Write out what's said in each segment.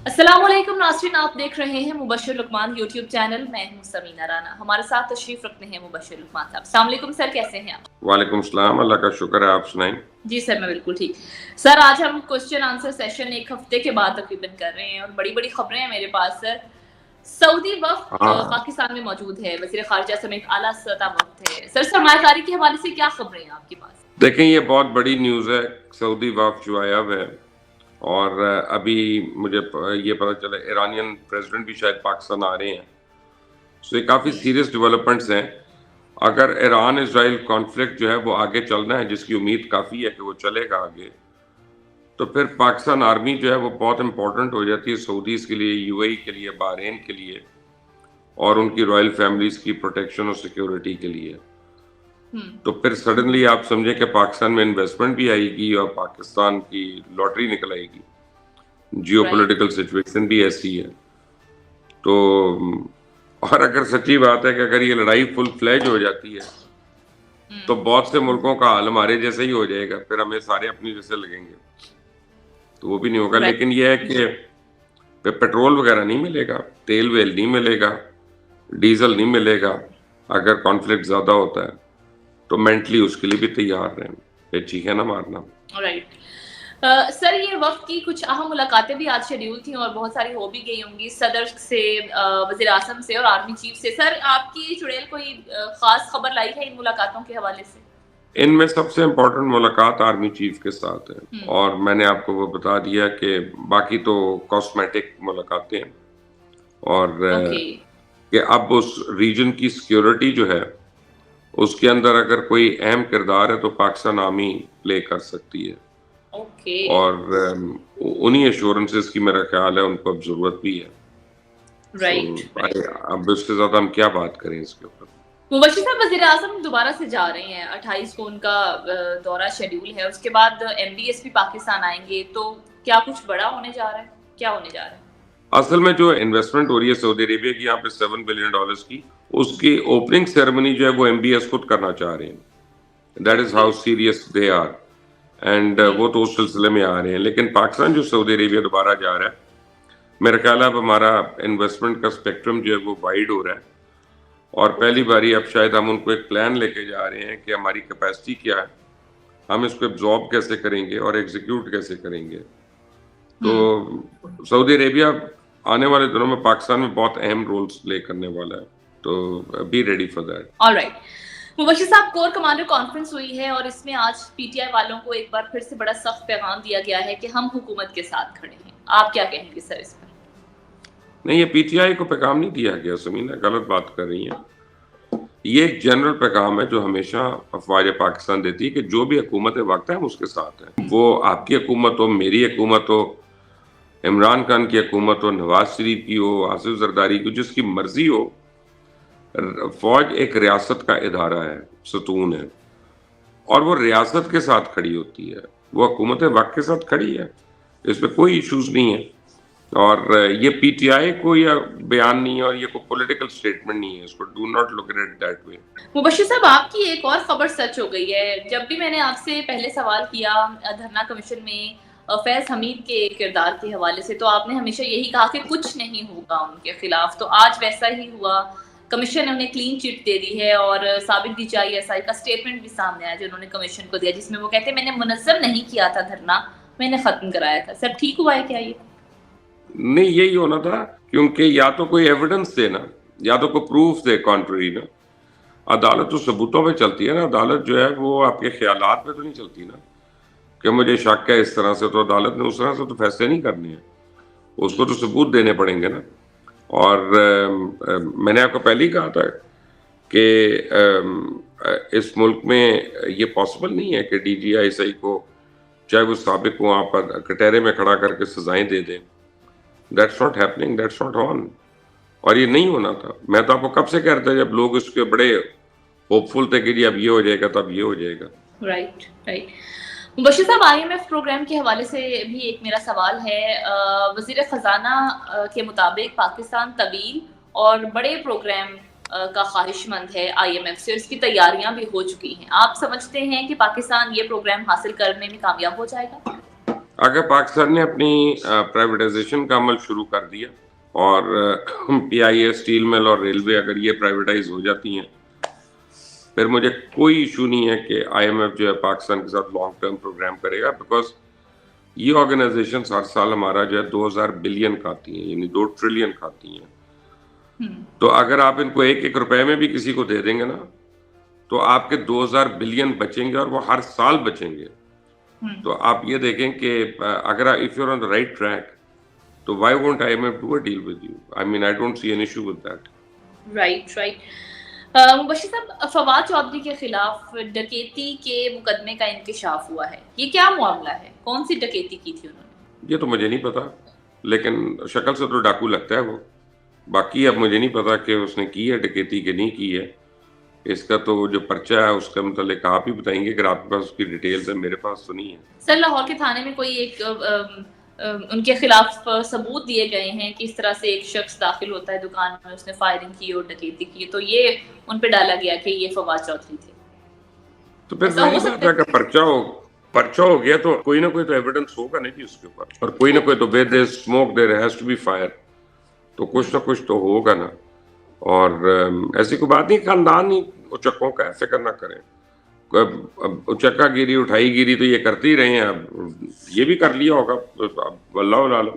अस्सलाम वालेकुम नाज़रीन, आप देख रहे हैं मुबश्शिर लुकमान यूट्यूब चैनल। मैं हूं समीना राना। हमारे साथ तशरीफ रखते हैं मुबश्शिर लुकमान साहब। अस्सलाम वालेकुम सर, कैसे हैं आप? वालेकुम सलाम, अल्लाह का शुक्र है। आप सुनाएं। जी सर, मैं बिल्कुल ठीक। सर, आज हम क्वेश्चन आंसर सेशन एक हफ्ते के बाद तकरीबन कर रहे हैं और बड़ी-बड़ी खबरें हैं मेरे पास सर। सऊदी वफ़द हाँ, पाकिस्तान में मौजूद है, वज़ीर ख़ारिजा समेत आला सतह वफ़द है। सर, सरमायाकारी के हवाले से क्या खबरें हैं आपके पास? देखें ये बहुत बड़ी न्यूज़ है। सऊदी वफ़द जो आया हुआ है और अभी मुझे ये पता चला ईरानियन प्रेसिडेंट भी शायद पाकिस्तान आ रहे हैं। सो ये काफ़ी जी, सीरियस डेवलपमेंट्स हैं। अगर ईरान इजराइल कॉन्फ्लिक्ट जो है वो आगे चलना है, जिसकी उम्मीद काफ़ी है कि वो चलेगा आगे, तो फिर पाकिस्तान आर्मी जो है वो बहुत इम्पोर्टेंट हो जाती है सऊदीज़ के लिए, यूएई के लिए, बहरीन के लिए और उनकी रॉयल फैमिलीज़ की प्रोटेक्शन और सिक्योरिटी के लिए। हुँ, तो फिर सडनली आप समझे कि पाकिस्तान में इन्वेस्टमेंट भी आएगी और पाकिस्तान की लॉटरी निकल आएगी। राइट। जियोपॉलिटिकल सिचुएशन भी ऐसी है। तो और अगर सच्ची बात है कि अगर ये लड़ाई फुल फ्लैज हो जाती है, हुँ, तो बहुत से मुल्कों का हाल हमारे जैसे ही हो जाएगा, फिर हमें सारे अपनी जैसे लगेंगे। तो वो भी नहीं होगा, राइट। लेकिन ये है कि पेट्रोल वगैरह नहीं मिलेगा, तेल-वेल नहीं मिलेगा, डीज़ल नहीं मिलेगा, अगर कॉन्फ्लिक्ट ज़्यादा होता है। तो मेंटली उसके लिए भी तैयार रहें, ये चीखें ना मारना। राइट। सर, ये वक़्त की कुछ अहम मुलाकातें भी आज शेड्यूल थी और बहुत सारी हो भी गई होंगी सदर से, वज़ीर आज़म से और आर्मी चीफ से। सर, आपकी चुड़ैल कोई ख़ास खबर लाई है इन मुलाकातों के हवाले से? इनमें सबसे इम्पोर्टेंट मुलाकात आर्मी चीफ के साथ है हुँ, और मैंने आपको वो बता दिया कि बाकी तो कॉस्मेटिक मुलाकातें हैं और ओके, कि अब उस रीजन की सिक्योरिटी जो है, उसके अंदर अगर कोई अहम किरदार है तो पाकिस्तान आर्मी प्ले कर सकती है ओके, और उन्हीं एश्योरेंसेस की मेरा ख्याल है उनको अब ज़रूरत भी है। सो राइट, राइट। अब इससे ज़्यादा हम क्या बात करें इसके ऊपर? मुबश्शिर साहब, वज़ीर-ए-आज़म दोबारा से जा रहे हैं, 28 को उनका दौरा शेड्यूल है, उसके बाद एमबीएस भी पाकिस्तान आएँगे, तो क्या कुछ बड़ा होने जा रहा है? क्या होने जा रहा है? असल में जो इन्वेस्टमेंट हो रही है सऊदी अरेबिया की यहाँ पे $7 बिलियन की, उसकी ओपनिंग सेरेमनी जो है वो एमबीएस खुद करना चाह रहे हैं। That is okay. How serious they are and हुँ, वो तो उस सिलसिले में आ रहे हैं। लेकिन पाकिस्तान जो सऊदी अरेबिया दोबारा जा रहा है, मेरा ख्याल है अब हमारा इन्वेस्टमेंट का स्पेक्ट्रम जो है वो वाइड हो रहा है और पहली ओके। बारी अब शायद हम उनको एक प्लान लेके जा रहे हैं कि हमारी कैपेसिटी क्या है, हम इसको एब्जॉर्ब कैसे करेंगे और एग्जीक्यूट कैसे करेंगे। तो हुँ। सऊदी अरेबिया आने वाले दिनों में पाकिस्तान में बहुत अहम रोल्स प्ले करने वाला है, तो be ready for that. Alright. Mubashir साहब, कोर कमांडर कॉन्फ्रेंस हुई है और इसमें आज पीटीआई वालों को एक बार फिर से बड़ा सख्त पैगाम दिया गया है कि हम हुकूमत के साथ खड़े हैं। आप क्या कहेंगे सर इस पर? नहीं, ये पीटीआई को पैगाम नहीं दिया गया, समीना गलत बात कर रही हैं। ये एक जनरल पैगाम है जो हमेशा अफवाज पाकिस्तान देती है कि जो भी हुकूमत वक्त है हम उसके साथ हैं। वो आपकी हुकूमत हो, मेरी हुकूमत हो, इमरान खान की हुकूमत हो, नवाज शरीफ की हो, आसिफ जरदारी की, जिसकी मर्जी हो, फौज एक रियासत का इदारा है, सतून है और वो रियासत के साथ खड़ी होती है, वो हुकूमत वक्त के साथ खड़ी है, इसमें कोई इश्यूज नहीं है। और ये पीटीआई को या बयान नहीं है और ये कोई पॉलिटिकल स्टेटमेंट नहीं है, इसको do not look at it that way. Mubashir साहब, आपकी एक और खबर सच हो गई है। जब भी मैंने आपसे पहले सवाल किया धरना कमीशन में फैज़ हमीद के किरदार के हवाले से, तो आपने हमेशा यही कहा कि कुछ नहीं होगा उनके खिलाफ। तो आज वैसा ही हुआ। कमीशन ने उन्हें क्लीन चिट दे दी है और साबिक डीजीआईएसआई का स्टेटमेंट भी सामने आया जो उन्होंने कमीशन को दिया, जिसमें वो कहते हैं मैंने मुनज़्ज़म नहीं किया था धरना, मैंने खत्म कराया था। सर, ठीक हुआ है क्या ये? नहीं, यही होना था, क्योंकि या तो कोई एविडेंस दे ना, या तो कोई प्रूफ दे कॉन्ट्ररी ना। अदालत तो सबूतों पे चलती है ना, अदालत जो है वो आपके ख्यालात पे तो नहीं चलती ना, कि मुझे शक है इस तरह से, तो अदालत ने उस तरह से तो फैसले नहीं करने हैं, जी। उसको तो सबूत देने पड़ेंगे ना। और मैंने आपको पहले ही कहा था कि इस मुल्क में ये पॉसिबल नहीं है कि डीजीआईएसआई को, चाहे वो साबिक को, वहाँ पर कटहरे में खड़ा करके सजाएं दे दें। That's not happening, that's not on. और ये नहीं होना था। मैं तो आपको कब से कह रहा था, जब लोग इसके बड़े होपफुल थे कि जी अब ये हो जाएगा, तब ये हो जाएगा। Right, right. मुबश्शिर साहब, आईएमएफ प्रोग्राम के हवाले से भी एक मेरा सवाल है। वज़ीर ख़ज़ाना के मुताबिक पाकिस्तान तवील और बड़े प्रोग्राम का ख़्वाहिशमंद है आईएमएफ से, इसकी तैयारियां भी हो चुकी हैं। आप समझते हैं कि पाकिस्तान ये प्रोग्राम हासिल करने में कामयाब हो जाएगा? اگر پاکستان نے اپنی پرائیویٹائزیشن کا عمل شروع کر دیا اور پی آئی اے اسٹیل مل اور ریلوے اگر یہ پرائیویٹائز ہو جاتی ہیں پھر مجھے کوئی ایشو نہیں ہے کہ آئی ایم ایف جو ہے پاکستان کے ساتھ لانگ ٹرم پروگرام کرے گا، بیکاز یہ آرگنائزیشن ہر سال ہمارا جو ہے 2000 بلین کھاتی ہیں، یعنی 2 ٹریلین کھاتی ہیں. تو اگر آپ ان کو 1-1 روپے میں بھی کسی کو دے دیں گے نا تو آپ کے 2000 بلین بچیں گے اور وہ ہر سال بچیں گے. تو آپ یہ دیکھیں کہ اگر if you're on the right track تو why won't IMF do a deal with you? I mean, I don't see an issue with that. Right. Mubashir صاحب، فواد چودھری کے خلاف ڈکیتی کے مقدمے کا انکشاف ہوا ہے، یہ کیا معاملہ ہے؟ کون سی ڈکیتی کی تھی انہوں نے؟ یہ تو مجھے نہیں پتا، لیکن شکل سے تو ڈاکو لگتا ہے وہ. باقی اب مجھے نہیں پتا کہ اس نے کی ہے ڈکیتی کہ نہیں کی ہے. اس کا تو جو پرچہ ہے اس کے متعلق آپ ہی بتائیں گے، اگر آپ کے پاس اس کی ڈیٹیلز ہیں، میرے پاس تو نہیں ہے. سر، لاہور کے تھانے میں کوئی ایک ان کے خلاف ثبوت دیے گئے ہیں کہ اس طرح سے ایک شخص داخل ہوتا ہے دکان میں، اس نے فائرنگ کی اور ڈکیتی کی، تو یہ ان پہ ڈالا گیا کہ یہ فواد چودھری تھے. تو پھر ظاہر بات ہے کہ پرچہ ہو گیا تو کوئی نہ کوئی تو ایویڈنس ہوگا نہیں اس کے اوپر، اور کوئی نہ کوئی تو where there is smoke there has to be fire، تو کچھ نہ کچھ تو ہوگا نا. اور ایسی کوئی بات نہیں، خاندان ہی اچکوں کا ہے، فکر نہ کریں. اچکا گیری اٹھائی گیری تو یہ کرتے ہی رہے ہیں، اب یہ بھی کر لیا ہوگا، واللہ عالم.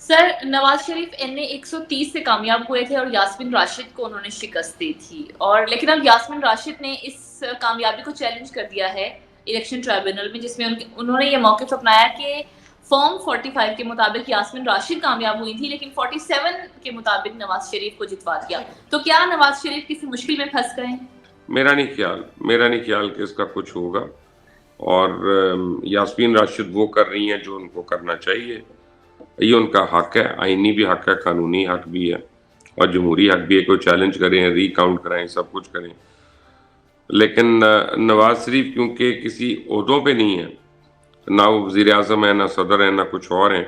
سر، نواز شریف NA 130 سے کامیاب ہوئے تھے اور یاسمین راشد کو انہوں نے شکست دی تھی، اور لیکن اب یاسمین راشد نے اس کامیابی کو چیلنج کر دیا ہے الیکشن ٹرائبونل میں، جس میں انہوں نے یہ موقف اپنایا کہ فارم 45 کے مطابق یاسمین راشد کامیاب ہوئی تھی، لیکن 47 کے مطابق نواز شریف کو جتوا دیا. تو کیا نواز شریف کسی مشکل میں پھنس گئے ہیں؟ میرا نہیں خیال کہ اس کا کچھ ہوگا. اور یاسمین راشد وہ کر رہی ہیں جو ان کو کرنا چاہیے، یہ ان کا حق ہے، آئینی بھی حق ہے، قانونی حق بھی ہے، اور جمہوری حق بھی ہے. کوئی چیلنج کریں، ری کاؤنٹ کرائیں، سب کچھ کریں. لیکن نواز شریف کیونکہ کسی عہدوں پہ نہیں ہے، نہ وہ وزیر اعظم ہے، نہ صدر ہے، نہ کچھ اور ہیں،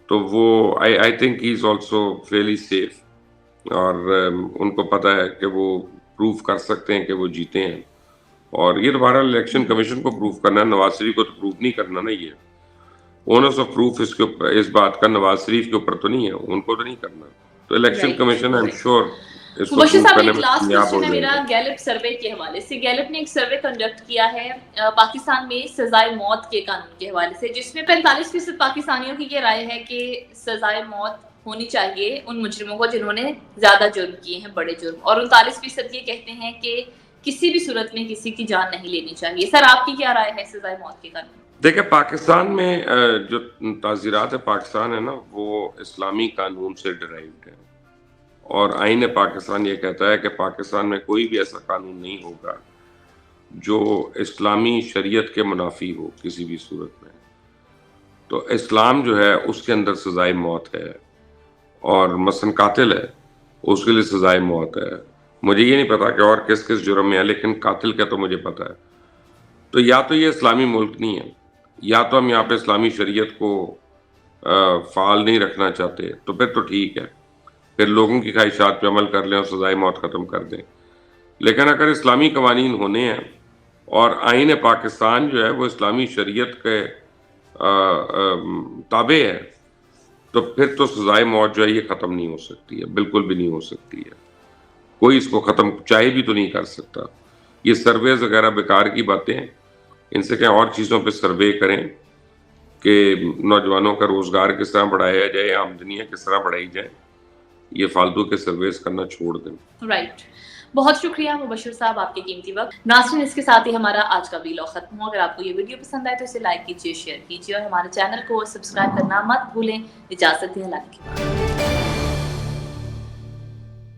تو وہ I think he is also fairly safe. اور ان کو پتہ ہے کہ وہ پروف کر سکتے ہیں کہ وہ جیتے ہیں. اور یہ دوبارہ الیکشن کمیشن کو پروف کرنا ہے، نواز شریف کو تو پروف نہیں کرنا نا. یہ اونرس آف پروف اس بات کا نواز شریف کے اوپر تو نہیں ہے، ان کو تو نہیں کرنا. تو election commission I am sure اس کو پروف کرنے میں کامیاب ہو جائے گا. گیلپ سروے کے حوالے سے، گیلپ نے ایک سروے کنڈکٹ کیا ہے پاکستان میں سزائے موت کے قانون کے حوالے سے، جس میں 45% پاکستانیوں کی یہ رائے ہے کہ سزائے موت ہونی چاہیے ان مجرموں کو جنہوں نے زیادہ جرم کیے ہیں، بڑے جرم، اور 39% یہ کہتے ہیں کہ کسی بھی صورت میں کسی کی جان نہیں لینی چاہیے. سر، آپ کی کیا رائے ہے سزائے موت کے قانون؟ دیکھیں، پاکستان میں جو تعزیرات پاکستان ہے نا، وہ اسلامی قانون سے ڈرائیوڈ ہے، اور آئین پاکستان یہ کہتا ہے کہ پاکستان میں کوئی بھی ایسا قانون نہیں ہوگا جو اسلامی شریعت کے منافی ہو کسی بھی صورت میں. تو اسلام جو ہے اس کے اندر سزائے موت ہے، اور مثلا قاتل ہے اس کے لیے سزائے موت ہے. مجھے یہ نہیں پتا کہ اور کس کس جرم میں ہے، لیکن قاتل کا تو مجھے پتا ہے. تو یا تو یہ اسلامی ملک نہیں ہے، یا تو ہم یہاں پہ اسلامی شریعت کو فعال نہیں رکھنا چاہتے، تو پھر تو ٹھیک ہے، پھر لوگوں کی خواہشات پہ عمل کر لیں اور سزائے موت ختم کر دیں. لیکن اگر اسلامی قوانین ہونے ہیں اور آئین پاکستان جو ہے وہ اسلامی شریعت کے تابع ہے، تو پھر تو سزائے موت جو ہے یہ ختم نہیں ہو سکتی ہے، بالکل بھی نہیں ہو سکتی ہے. کوئی اس کو ختم چاہے بھی تو نہیں کر سکتا. یہ سرویز وغیرہ بیکار کی باتیں ہیں، ان سے کہیں اور چیزوں پہ سروے کریں کہ نوجوانوں کا روزگار کس طرح بڑھایا جائے، آمدنیاں کس طرح بڑھائی جائیں. یہ فالتو کے سرویز کرنا چھوڑ دیں. رائٹ. بہت شکریہ مبشر صاحب، آپ کے قیمتی وقت. ناظرین، اس کے ساتھ ہی ہمارا آج کا ویلاگ ختم ہو. اگر آپ کو یہ ویڈیو پسند آئے تو اسے لائک کیجیے، شیئر کیجیے، اور ہمارے چینل کو سبسکرائب کرنا مت بھولیں. اجازت دیں، اللہ کی.